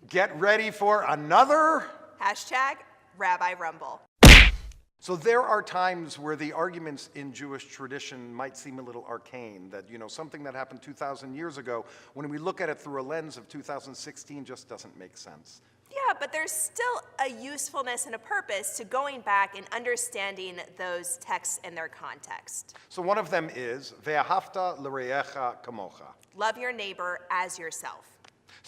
Get ready for another Hashtag Rabbi Rumble. So there are times where the arguments in Jewish tradition might seem a little arcane, that, something that happened 2,000 years ago, when we look at it through a lens of 2016, just doesn't make sense. Yeah, but there's still a usefulness and a purpose to going back and understanding those texts in their context. So one of them is, Ve'ahavta l're'echa kamocha. Love your neighbor as yourself.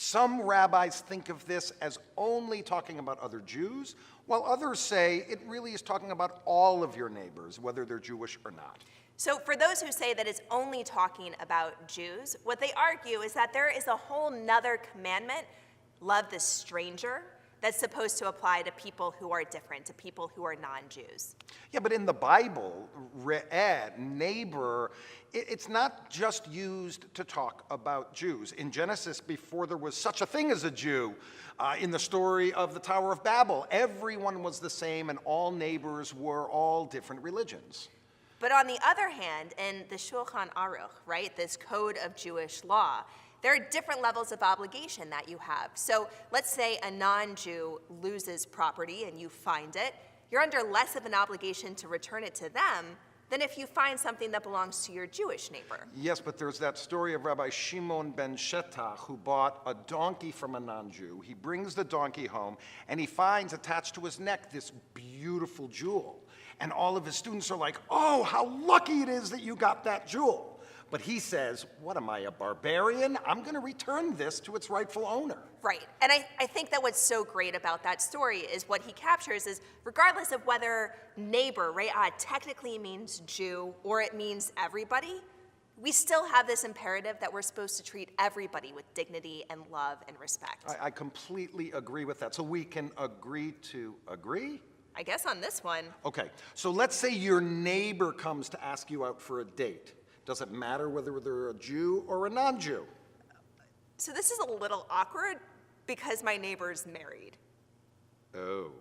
Some rabbis think of this as only talking about other Jews, while others say it really is talking about all of your neighbors, whether they're Jewish or not. So for those who say that it's only talking about Jews, what they argue is that there is a whole nother commandment, love the stranger, that's supposed to apply to people who are different, to people who are non-Jews. Yeah, but in the Bible, re'eh, neighbor, it's not just used to talk about Jews. In Genesis, before there was such a thing as a Jew, in the story of the Tower of Babel, everyone was the same and all neighbors were all different religions. But on the other hand, in the Shulchan Aruch, right, this code of Jewish law, there are different levels of obligation that you have. So let's say a non-Jew loses property and you find it. You're under less of an obligation to return it to them than if you find something that belongs to your Jewish neighbor. Yes, but there's that story of Rabbi Shimon ben Shetach who bought a donkey from a non-Jew. He brings the donkey home and he finds attached to his neck this beautiful jewel. And all of his students are like, oh, how lucky it is that you got that jewel. But he says, what am I, a barbarian? I'm going to return this to its rightful owner. Right. And I think that what's so great about that story is what he captures is regardless of whether neighbor, re'ah, technically means Jew or it means everybody, we still have this imperative that we're supposed to treat everybody with dignity and love and respect. I completely agree with that. So we can agree to agree? I guess on this one. Okay. So let's say your neighbor comes to ask you out for a date. Does it matter whether they're a Jew or a non-Jew? So this is a little awkward because my neighbor's married. Oh.